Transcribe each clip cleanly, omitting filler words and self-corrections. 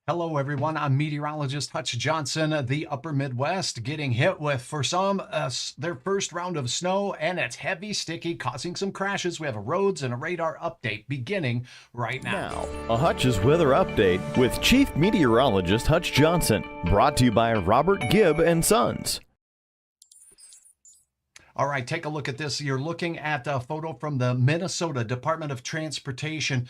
Hello, everyone. I'm meteorologist Hutch Johnson. The upper Midwest getting hit with, for some, their first round of snow, and it's heavy, sticky, causing some crashes. We have a roads and a radar update beginning right now. Now, a Hutch's weather update with Chief Meteorologist Hutch Johnson, brought to you by Robert Gibb and Sons. All right, take a look at this. You're looking at a photo from the Minnesota Department of Transportation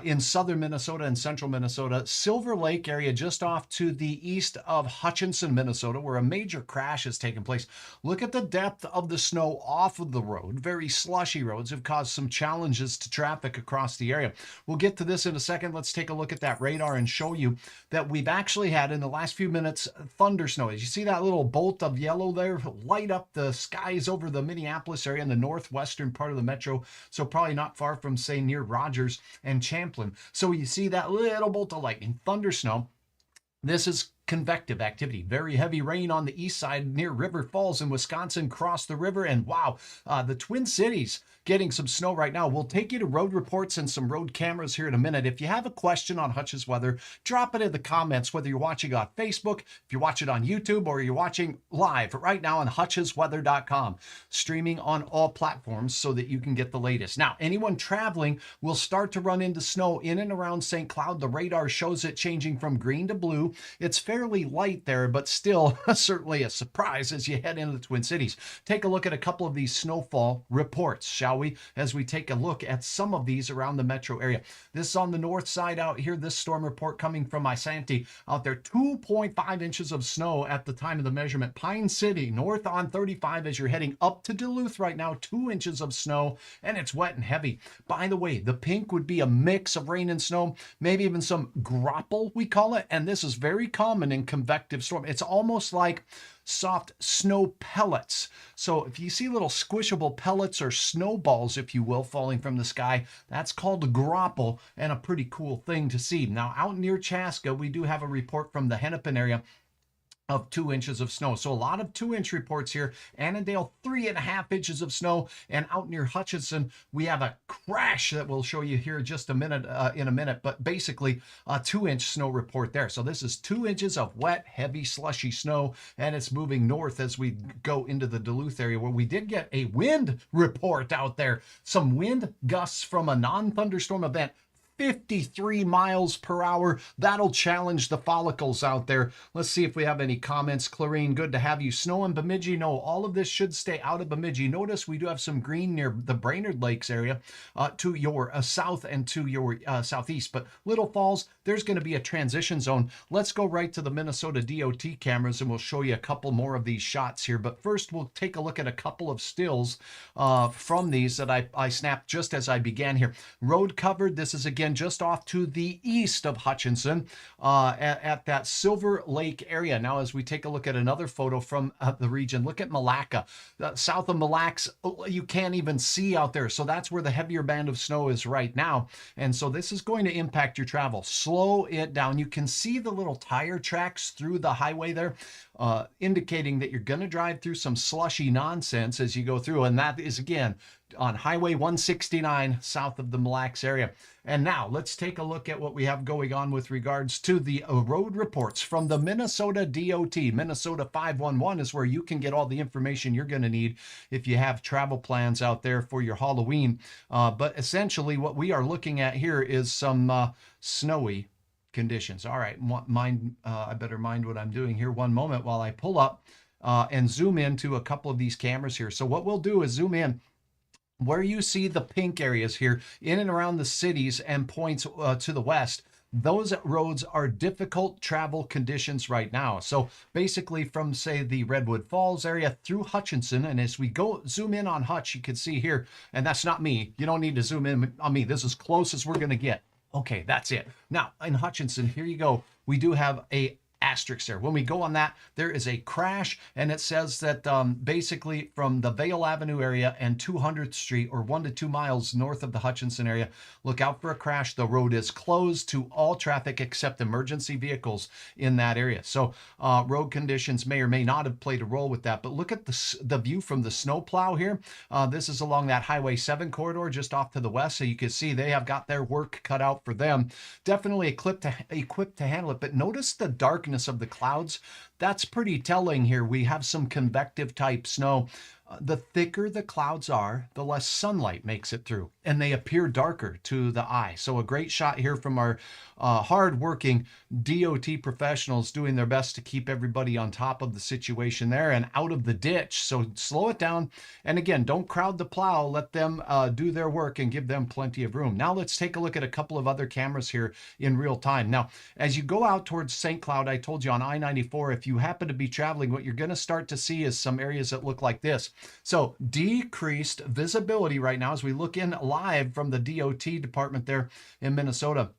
in southern Minnesota and central Minnesota, Silver Lake area, just off to the east of Hutchinson, Minnesota, where a major crash has taken place. Look at the depth of the snow off of the road. Very slushy roads have caused some challenges to traffic across the area. We'll get to this in a second. Let's take a look at that radar and show you that we've actually had in the last few minutes thunder snow. As you see that little bolt of yellow there light up the skies over the Minneapolis area in the northwestern part of the metro, so probably not far from, say, near Rogers and Champlin. So you see that little bolt of lightning, thunder snow. This is convective activity. Very heavy rain on the east side near River Falls in Wisconsin, cross the river, and wow, the Twin Cities getting some snow right now. We'll take you to road reports and some road cameras here in a minute. If you have a question on Hutch's weather, drop it in the comments, whether you're watching on Facebook, if you watch it on YouTube, or you're watching live right now on hutchesweather.com, streaming on all platforms so that you can get the latest. Now, anyone traveling will start to run into snow in and around St. Cloud. The radar shows it changing from green to blue. It's fairly light there, but still certainly a surprise as you head into the Twin Cities. Take a look at a couple of these snowfall reports, shall we, as we take a look at some of these around the metro area. This is on the north side out here, this storm report coming from Isanti out there, 2.5 inches of snow at the time of the measurement. Pine City, north on 35 as you're heading up to Duluth right now, 2 inches of snow, and it's wet and heavy. By the way, the pink would be a mix of rain and snow, maybe even some grapple, we call it, and this is very common in convective storm. It's almost like soft snow pellets. So if you see little squishable pellets or snowballs, if you will, falling from the sky, that's called a grapple, and a pretty cool thing to see. Now, out near Chaska, we do have a report from the Hennepin area of 2 inches of snow. So a lot of 2-inch reports here. Annandale, 3.5 inches of snow. And out near Hutchinson, we have a crash that we'll show you here just a minute, in a minute, but basically a 2-inch snow report there. So this is 2 inches of wet, heavy, slushy snow, and it's moving north as we go into the Duluth area, where we did get a wind report out there. Some wind gusts from a non-thunderstorm event, 53 miles per hour. That'll challenge the follicles out there. Let's see if we have any comments. Clarine, good to have you. Snow in Bemidji. No, all of this should stay out of Bemidji. Notice we do have some green near the Brainerd Lakes area to your south and to your southeast. But Little Falls, there's going to be a transition zone. Let's go right to the Minnesota DOT cameras and we'll show you a couple more of these shots here. But first, we'll take a look at a couple of stills from these that I snapped just as I began here. Road covered. This is again just off to the east of Hutchinson at that Silver Lake area. Now, as we take a look at another photo from the region, look at Malacca. South of Mille Lacs, you can't even see out there. So that's where the heavier band of snow is right now. And so this is going to impact your travel. Slow it down. You can see the little tire tracks through the highway there, indicating that you're going to drive through some slushy nonsense as you go through. And that is, again, on Highway 169 south of the Mille Lacs area. And now let's take a look at what we have going on with regards to the road reports from the Minnesota DOT. Minnesota 511 is where you can get all the information you're going to need if you have travel plans out there for your Halloween. But essentially what we are looking at here is some snowy conditions. All right, I better mind what I'm doing here one moment while I pull up and zoom into a couple of these cameras here. So what we'll do is zoom in where you see the pink areas here in and around the cities and points to the west. Those roads are difficult travel conditions right now. So basically from, say, the Redwood Falls area through Hutchinson, and as we go zoom in on Hutch, you can see here, and that's not me. You don't need to zoom in on me. This is close as we're going to get. Okay, that's it. Now, in Hutchinson, here you go. We do have a asterisk there. When we go on that, there is a crash, and it says that basically from the Vale Avenue area and 200th Street, or 1 to 2 miles north of the Hutchinson area, look out for a crash. The road is closed to all traffic except emergency vehicles in that area. So road conditions may or may not have played a role with that. But look at the view from the snowplow here. This is along that Highway 7 corridor just off to the west. So you can see they have got their work cut out for them. Definitely equipped to handle it. But notice the darkness of the clouds. That's pretty telling here. We have some convective type snow. The thicker the clouds are, the less sunlight makes it through, and they appear darker to the eye. So a great shot here from our hard-working DOT professionals doing their best to keep everybody on top of the situation there and out of the ditch. So slow it down. And again, don't crowd the plow. Let them do their work and give them plenty of room. Now let's take a look at a couple of other cameras here in real time. Now, as you go out towards St. Cloud, I told you on I-94, if you happen to be traveling, what you're going to start to see is some areas that look like this. So decreased visibility right now as we look in live from the DOT department there in Minnesota.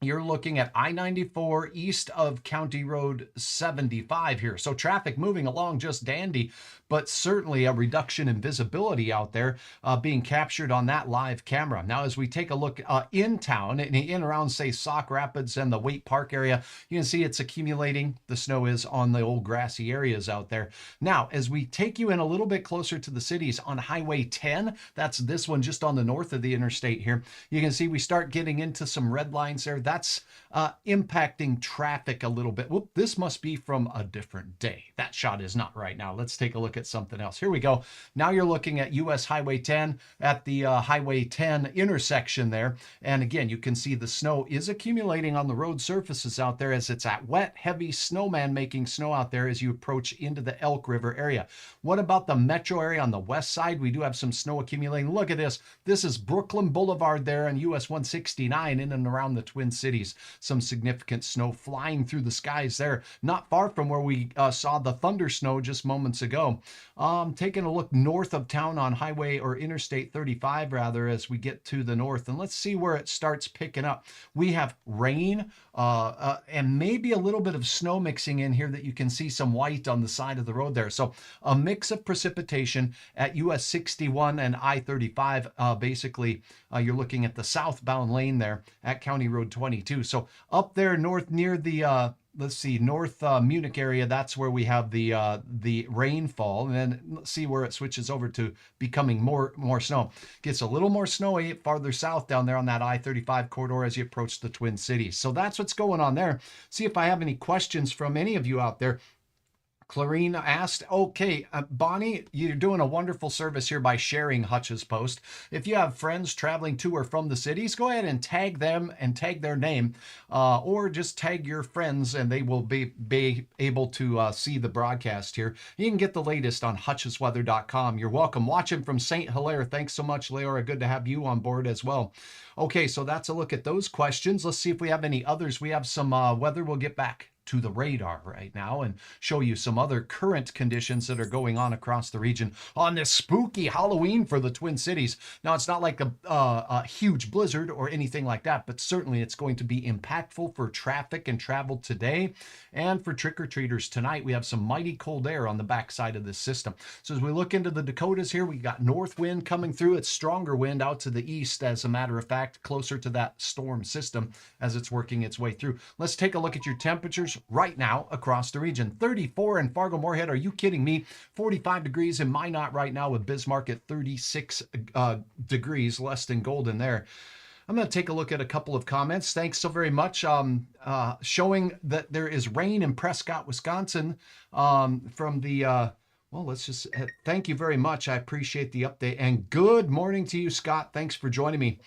You're looking at I-94 east of County Road 75 here. So traffic moving along just dandy, but certainly a reduction in visibility out there being captured on that live camera. Now, as we take a look in town, in around, say, Sauk Rapids and the Waite Park area, you can see it's accumulating. The snow is on the old grassy areas out there. Now, as we take you in a little bit closer to the cities on Highway 10, that's this one just on the north of the interstate here, you can see we start getting into some red lines there. That's impacting traffic a little bit. Whoop, this must be from a different day. That shot is not right now. Let's take a look at something else. Here we go. Now you're looking at US Highway 10 at the Highway 10 intersection there. And again, you can see the snow is accumulating on the road surfaces out there as it's that wet, heavy snowman making snow out there as you approach into the Elk River area. What about the metro area on the west side? We do have some snow accumulating. Look at this. This is Brooklyn Boulevard there and US 169 in and around the Twin Cities. Some significant snow flying through the skies there, not far from where we saw the thunder snow just moments ago. Taking a look north of town on highway or interstate 35 rather as we get to the north, and let's see where it starts picking up. We have rain and maybe a little bit of snow mixing in here that you can see some white on the side of the road there. So a mix of precipitation at US 61 and I-35. Basically, you're looking at the southbound lane there at County Road 22. So up there north near the let's see, North Munich area, that's where we have the rainfall. And then let's see where it switches over to becoming more snow. Gets a little more snowy farther south down there on that I-35 corridor as you approach the Twin Cities. So that's what's going on there. See if I have any questions from any of you out there. Clarine asked, okay, Bonnie, you're doing a wonderful service here by sharing Hutch's post. If you have friends traveling to or from the cities, go ahead and tag them and tag their name, or just tag your friends and they will be able to see the broadcast here. You can get the latest on hutchesweather.com. You're welcome. Watching from St. Hilaire. Thanks so much, Leora. Good to have you on board as well. Okay, so that's a look at those questions. Let's see if we have any others. We have some weather. We'll get back to the radar right now and show you some other current conditions that are going on across the region on this spooky Halloween for the Twin Cities. Now, it's not like a huge blizzard or anything like that, but certainly it's going to be impactful for traffic and travel today and for trick-or-treaters tonight. We have some mighty cold air on the backside of this system. So as we look into the Dakotas here, we got north wind coming through. It's stronger wind out to the east, as a matter of fact, closer to that storm system as it's working its way through. Let's take a look at your temperatures right now across the region. 34 in Fargo-Moorhead. Are you kidding me? 45 degrees in Minot right now with Bismarck at 36 degrees, less than golden there. I'm going to take a look at a couple of comments. Thanks so very much. Showing that there is rain in Prescott, Wisconsin from the... well, let's just thank you very much. I appreciate the update. And good morning to you, Scott. Thanks for joining me.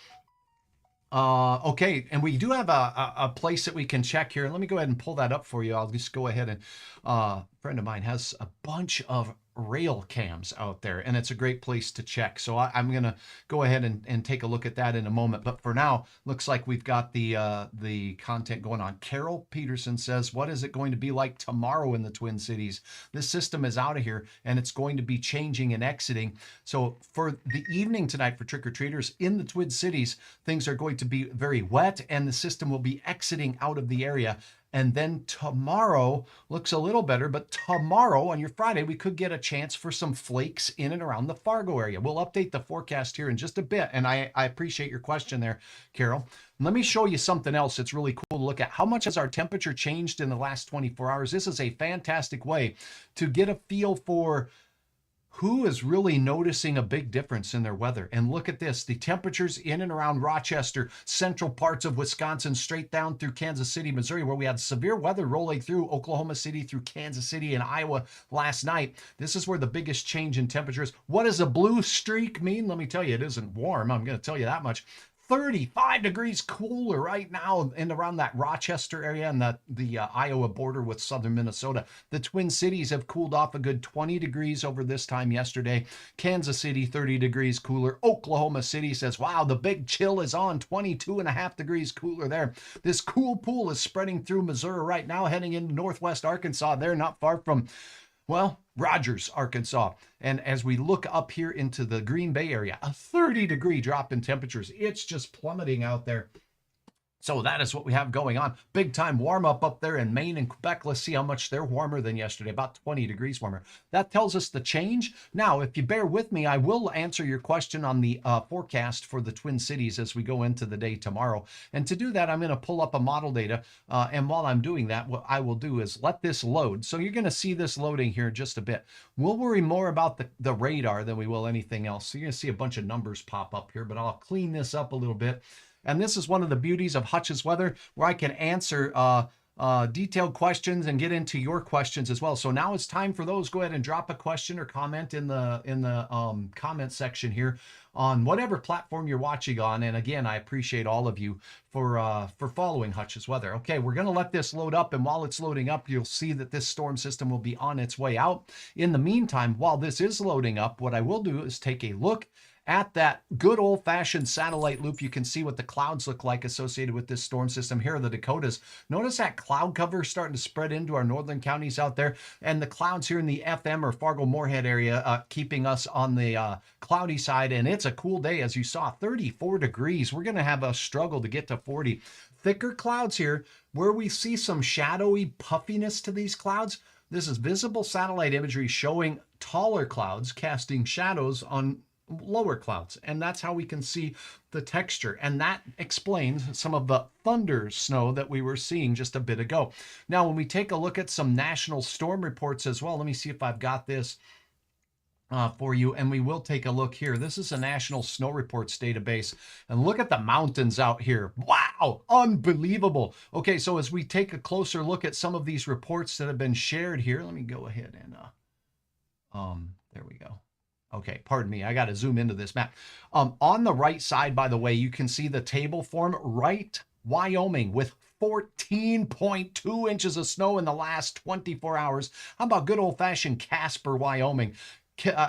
Okay, and we do have a place that we can check here. Let me go ahead and pull that up for you. I'll just go ahead and a friend of mine has a bunch of rail cams out there, and it's a great place to check. So I'm going to go ahead and take a look at that in a moment. But for now, looks like we've got the content going on. Carol Peterson says, what is it going to be like tomorrow in the Twin Cities? This system is out of here, and it's going to be changing and exiting. So for the evening tonight for trick-or-treaters in the Twin Cities, things are going to be very wet, and the system will be exiting out of the area. And then tomorrow looks a little better, but tomorrow on your Friday, we could get a chance for some flakes in and around the Fargo area. We'll update the forecast here in just a bit. And I appreciate your question there, Carol. Let me show you something else that's really cool to look at. How much has our temperature changed in the last 24 hours? This is a fantastic way to get a feel for who is really noticing a big difference in their weather. And look at this, the temperatures in and around Rochester, central parts of Wisconsin, straight down through Kansas City, Missouri, where we had severe weather rolling through Oklahoma City, through Kansas City and Iowa last night. This is where the biggest change in temperatures. What does a blue streak mean? Let me tell you, it isn't warm. I'm going to tell you that much. 35 degrees cooler right now in around that Rochester area and the Iowa border with southern Minnesota. The Twin Cities have cooled off a good 20 degrees over this time yesterday. Kansas City, 30 degrees cooler. Oklahoma City says, wow, the big chill is on, 22.5 degrees cooler there. This cool pool is spreading through Missouri right now, heading into northwest Arkansas. They're not far from, well, Rogers, Arkansas. And as we look up here into the Green Bay area, a 30-degree drop in temperatures. It's just plummeting out there. So that is what we have going on. Big time warm up there in Maine and Quebec. Let's see how much they're warmer than yesterday, about 20 degrees warmer. That tells us the change. Now, if you bear with me, I will answer your question on the forecast for the Twin Cities as we go into the day tomorrow. And to do that, I'm going to pull up a model data. And while I'm doing that, what I will do is let this load. So you're going to see this loading here in just a bit. We'll worry more about the radar than we will anything else. So you're going to see a bunch of numbers pop up here, but I'll clean this up a little bit. And this is one of the beauties of Hutch's Weather, where I can answer detailed questions and get into your questions as well. So now it's time for those. Go ahead and drop a question or comment in the comment section here on whatever platform you're watching on. And again, I appreciate all of you for following Hutch's Weather. Okay, we're going to let this load up, and while it's loading up, you'll see that this storm system will be on its way out. In the meantime, while this is loading up, what I will do is take a look at that good old-fashioned satellite loop. You can see what the clouds look like associated with this storm system. Here are the Dakotas. Notice that cloud cover starting to spread into our northern counties out there, and the clouds here in the FM or Fargo-Moorhead area keeping us on the cloudy side. And it's a cool day, as you saw, 34 degrees. We're going to have a struggle to get to 40. Thicker clouds here, where we see some shadowy puffiness to these clouds. This is visible satellite imagery showing taller clouds casting shadows on lower clouds, and that's how we can see the texture, and that explains some of the thunder snow that we were seeing just a bit ago. Now, when we take a look at some national storm reports as well, let me see if I've got this for you, and we will take a look here. This is a national snow reports database, and look at the mountains out here. Wow, unbelievable. Okay, so as we take a closer look at some of these reports that have been shared here, let me go ahead and there we go. Okay, pardon me, I got to zoom into this map. On the right side, by the way, you can see the table form. Right, Wyoming with 14.2 inches of snow in the last 24 hours. How about good old-fashioned Casper, Wyoming?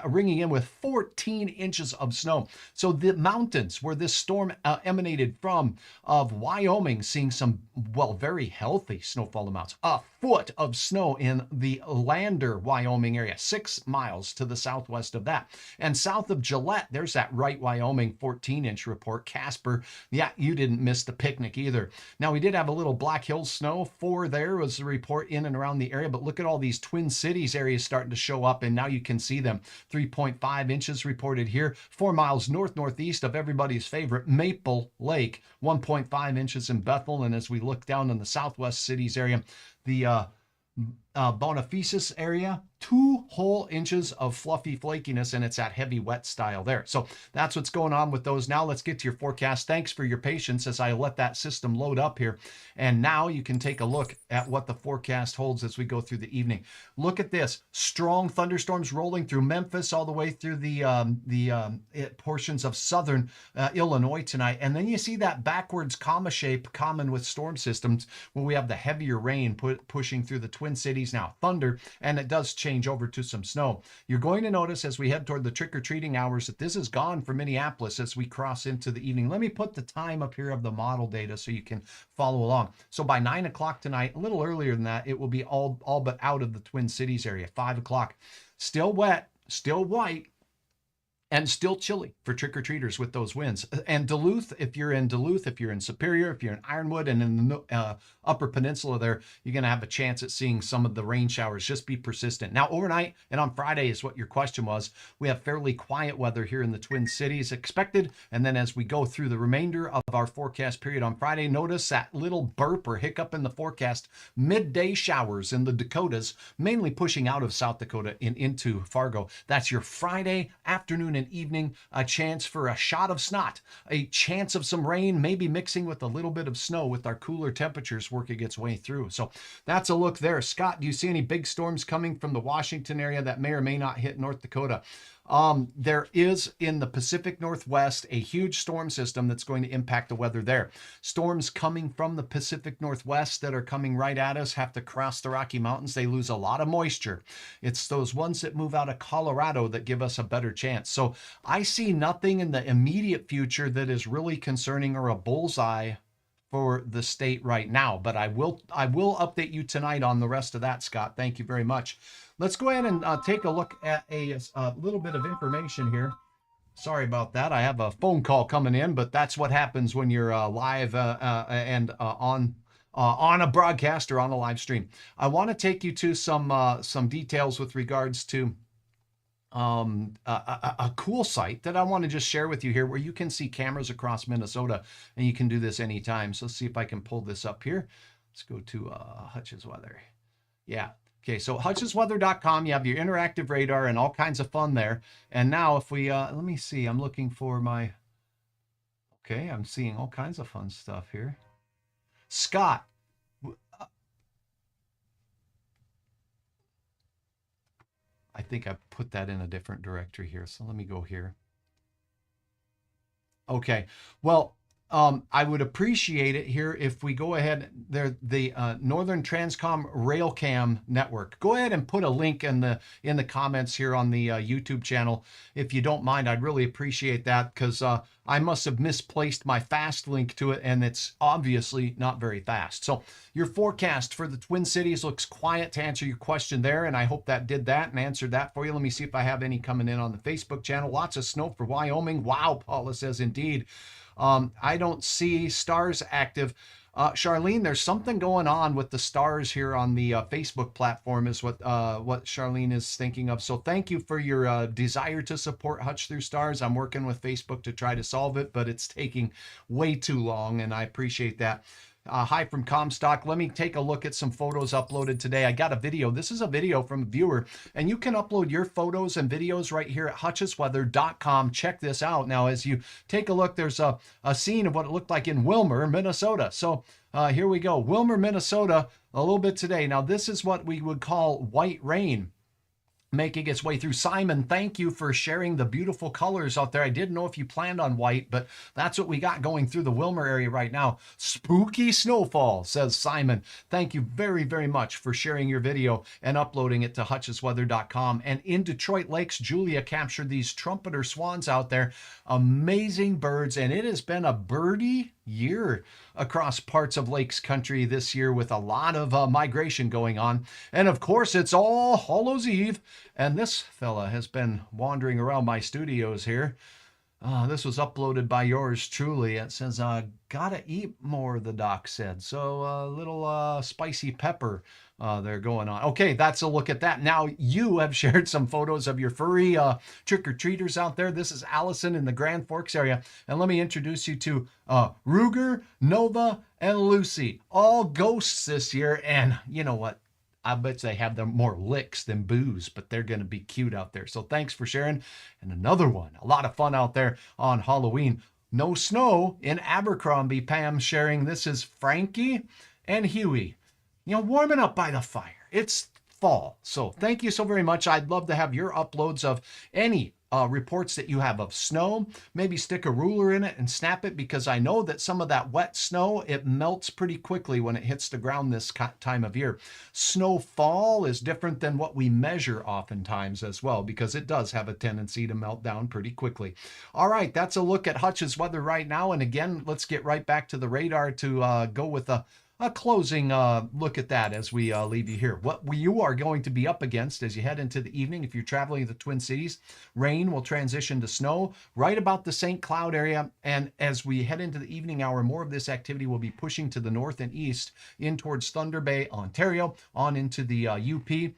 Ringing in with 14 inches of snow. So the mountains where this storm emanated from of Wyoming seeing some, well, very healthy snowfall amounts. A foot of snow in the Lander, Wyoming area, 6 miles to the southwest of that. And south of Gillette, there's that Wright, Wyoming 14-inch report. Casper, yeah, you didn't miss the picnic either. Now, we did have a little Black Hills snow. 4 there was the report in and around the area, but look at all these Twin Cities areas starting to show up, and now you can see them. 3.5 inches reported here, 4 miles northeast of everybody's favorite Maple Lake, 1.5 inches in Bethel. And as we look down in the southwest cities area, the Bonifacius area, 2 whole inches of fluffy flakiness, and it's that heavy wet style there. So that's what's going on with those. Now let's get to your forecast. Thanks for your patience as I let that system load up here. And now you can take a look at what the forecast holds as we go through the evening. Look at this. Strong thunderstorms rolling through Memphis all the way through the portions of southern Illinois tonight. And then you see that backwards comma shape common with storm systems where we have the heavier rain pushing through the Twin Cities now. Thunder, and it does change over to some snow. You're going to notice as we head toward the trick-or-treating hours that this is gone for Minneapolis as we cross into the evening. Let me put the time up here of the model data so you can follow along. So by 9 o'clock tonight, a little earlier than that, it will be all but out of the Twin Cities area. 5 o'clock, still wet, still white. and still chilly for trick-or-treaters with those winds. And Duluth, if you're in Duluth, if you're in Superior, if you're in Ironwood and in the upper peninsula there, you're going to have a chance at seeing some of the rain showers. Just be persistent. Now, overnight and on Friday is what your question was. We have fairly quiet weather here in the Twin Cities expected. And then as we go through the remainder of our forecast period on Friday, notice that little burp or hiccup in the forecast, midday showers in the Dakotas, mainly pushing out of South Dakota and into Fargo. That's your Friday afternoon and evening, a chance for a shot of snot, a chance of some rain, maybe mixing with a little bit of snow with our cooler temperatures working its way through. So that's a look there. Scott, do you see any big storms coming from the Washington area that may or may not hit North Dakota? There is in the Pacific Northwest a huge storm system that's going to impact the weather there. Storms coming from the Pacific Northwest that are coming right at us have to cross the Rocky Mountains. They lose a lot of moisture. It's those ones that move out of Colorado that give us a better chance. So I see nothing in the immediate future that is really concerning or a bullseye for the state right now, but I will update you tonight on the rest of that, Scott. Thank you very much. Let's go ahead and take a look at a little bit of information here. Sorry about that. I have a phone call coming in, but that's what happens when you're live and on a broadcast or on a live stream. I want to take you to some details with regards to a cool site that I want to just share with you here where you can see cameras across Minnesota, and you can do this anytime. So let's see if I can pull this up here. Let's go to Hutch's Weather. Yeah. Okay, so hutchesweather.com, you have your interactive radar and all kinds of fun there. And now if we, let me see, I'm looking for my, okay, I'm seeing all kinds of fun stuff here. Scott, I think I put that in a different directory here. So let me go here. Okay, well, I would appreciate it here if we go ahead, the Northern Transcom Railcam Network. Go ahead and put a link in the comments here on the YouTube channel. If you don't mind, I'd really appreciate that, because I must have misplaced my fast link to it, and it's obviously not very fast. So your forecast for the Twin Cities looks quiet, to answer your question there, and I hope that did that and answered that for you. Let me see if I have any coming in on the Facebook channel. Lots of snow for Wyoming. Wow, Paula says, indeed. I don't see stars active. Charlene, there's something going on with the stars here on the Facebook platform is what Charlene is thinking of. So thank you for your desire to support Hutch Through Stars. I'm working with Facebook to try to solve it, but it's taking way too long, and I appreciate that. Hi from Comstock. Let me take a look at some photos uploaded today. I got a video. This is a video from a viewer, and you can upload your photos and videos right here at hutchesweather.com. Check this out. Now, as you take a look, there's a scene of what it looked like in Wilmer, Minnesota. So here we go. Wilmer, Minnesota, a little bit today. Now, this is what we would call white rain making its way through. Simon, thank you for sharing the beautiful colors out there. I didn't know if you planned on white, but that's what we got going through the Wilmer area right now. Spooky snowfall, says Simon. Thank you very, very much for sharing your video and uploading it to hutchesweather.com. And in Detroit Lakes, Julia captured these trumpeter swans out there. Amazing birds, and it has been a birdie year across parts of Lakes Country this year with a lot of migration going on. And of course, it's All Hallows Eve, and this fella has been wandering around my studios here. This was uploaded by yours truly. It says, gotta eat more, the doc said. So a little spicy pepper there going on. Okay, that's a look at that. Now, you have shared some photos of your furry trick-or-treaters out there. This is Allison in the Grand Forks area. And let me introduce you to Ruger, Nova, and Lucy. All ghosts this year. And you know what? I bet they have them more licks than booze, but they're going to be cute out there. So thanks for sharing. And another one, a lot of fun out there on Halloween. No snow in Abercrombie. Pam sharing. This is Frankie and Huey, warming up by the fire. It's fall. So thank you so very much. I'd love to have your uploads of any reports that you have of snow. Maybe stick a ruler in it and snap it, because I know that some of that wet snow, it melts pretty quickly when it hits the ground this time of year. Snowfall is different than what we measure oftentimes as well, because it does have a tendency to melt down pretty quickly. All right, that's a look at Hutch's weather right now. And again, let's get right back to the radar to go with a closing look at that as we leave you here. What you are going to be up against as you head into the evening, if you're traveling to the Twin Cities, rain will transition to snow right about the St. Cloud area. And as we head into the evening hour, more of this activity will be pushing to the north and east in towards Thunder Bay, Ontario, on into the UP,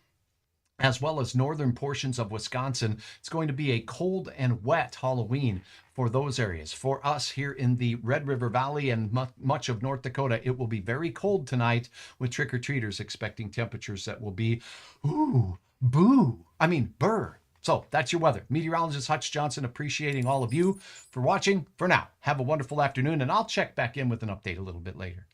as well as northern portions of Wisconsin. It's going to be a cold and wet Halloween for those areas. For us here in the Red River Valley and much of North Dakota, it will be very cold tonight, with trick-or-treaters expecting temperatures that will be, ooh, boo. I mean, burr. So that's your weather. Meteorologist Hutch Johnson, appreciating all of you for watching. For now, have a wonderful afternoon, and I'll check back in with an update a little bit later.